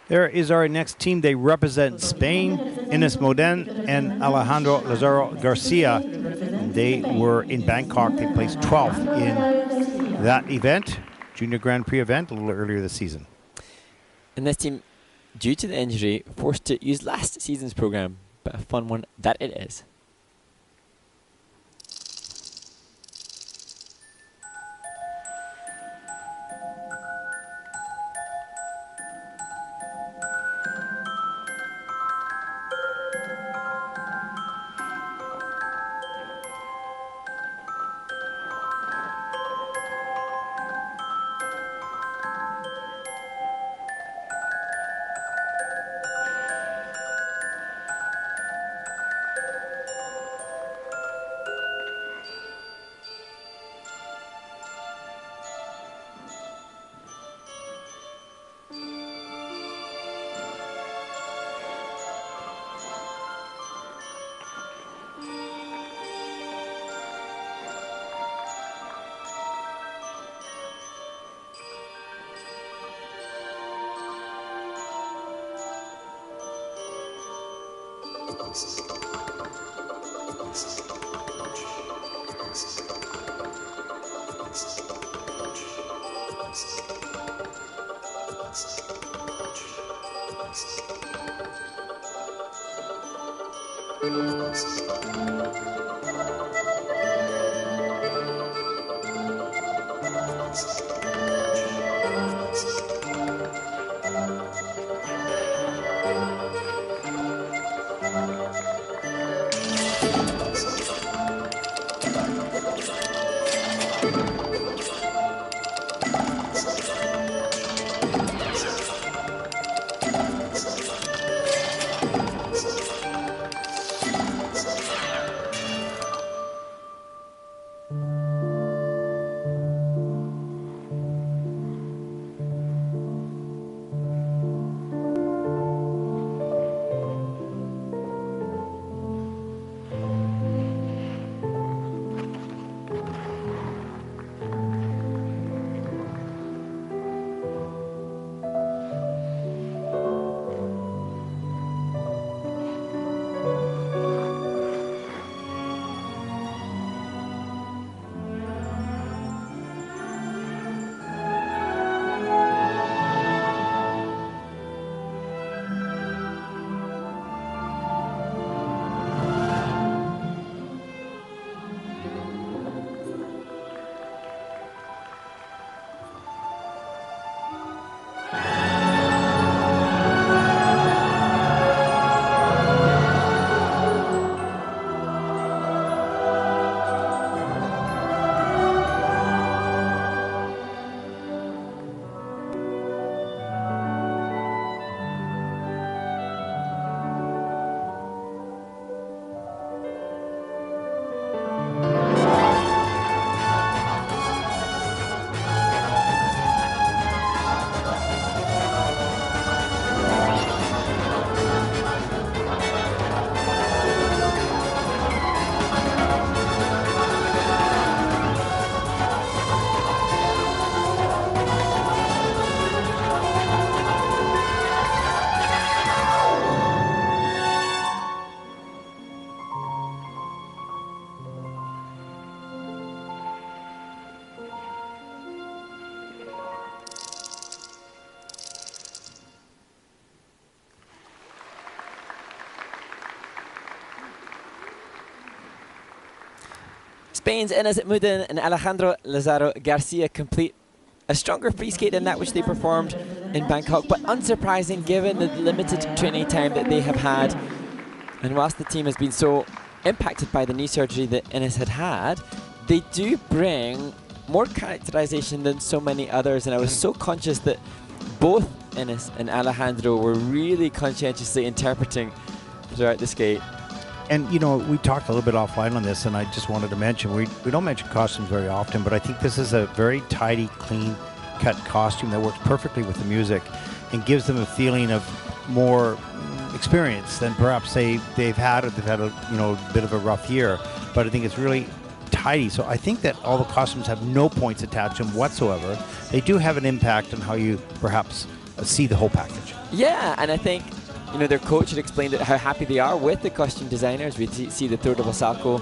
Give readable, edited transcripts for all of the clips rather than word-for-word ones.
There is our next team. They represent Spain, Ines MOUDDEN and Alejandro Lazaro GARCIA. They were in Bangkok. They placed 12th in that event, Junior Grand Prix event, a little earlier this season. And this team, due to the injury, forced to use last season's program, but a fun one that it is. Spain's Ines MOUDDEN and Alejandro Lazaro GARCIA complete a stronger free skate than that which they performed in Bangkok, but unsurprising given the limited training time that they have had. And whilst the team has been so impacted by the knee surgery that Ines had, they do bring more characterization than so many others, and I was so conscious that both Ines and Alejandro were really conscientiously interpreting throughout the skate. And, you know, we talked a little bit offline on this, and I just wanted to mention, we don't mention costumes very often, but I think this is a very tidy, clean-cut costume that works perfectly with the music and gives them a feeling of more experience than perhaps they've had a bit of a rough year. But I think it's really tidy. So I think that all the costumes have no points attached to them whatsoever. They do have an impact on how you perhaps see the whole package. Yeah, and I think, you know, their coach had explained how happy they are with the costume designers. We see the Tour de Basaco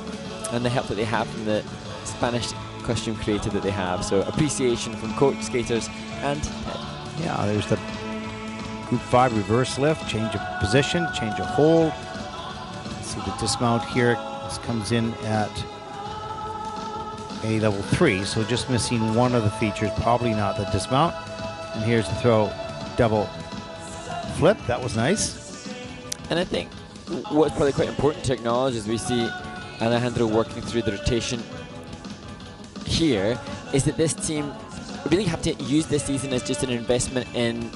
and the help that they have from the Spanish costume creator that they have. So appreciation from coach, skaters, and Ted. Yeah, there's the Group 5 reverse lift, change of position, change of hold. Let's see the dismount here. This comes in at a level 3, so just missing one of the features, probably not the dismount. And here's the throw double flip. That was nice. And I think what's probably quite important to acknowledge is we see Alejandro working through the rotation here, is that this team really have to use this season as just an investment in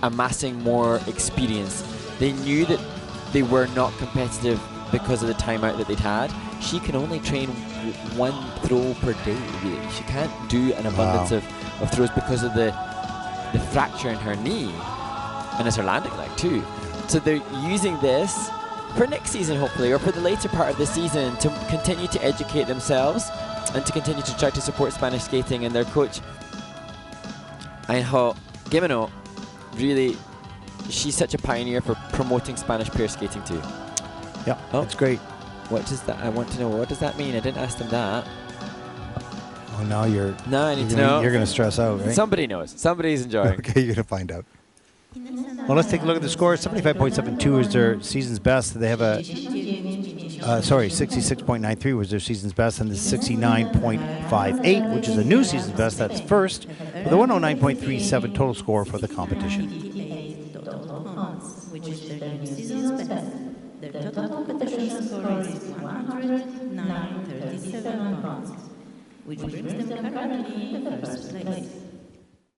amassing more experience. They knew that they were not competitive because of the timeout that they'd had. She can only train one throw per day, really. She can't do an abundance of throws because of the fracture in her knee, and it's her landing leg too. So they're using this for next season, hopefully, or for the later part of the season, to continue to educate themselves and to continue to try to support Spanish skating. And their coach, Ines Gimeno, really, she's such a pioneer for promoting Spanish pair skating too. Yeah, that's great. What does that? I want to know. What does that mean? I didn't ask them that. Oh, now you're. No, I need to know. You're going to stress out, right? Somebody knows. Somebody's enjoying. Okay, you're going to find out. Well, let's take a look at the score. 75.72 is their season's best. They have a, 66.93 was their season's best, and the 69.58, which is a new season's best. That's first, with a 109.37 total score for the competition. Which is their new season's best. Their total competition score is 109.37 points, which brings them currently in the first place.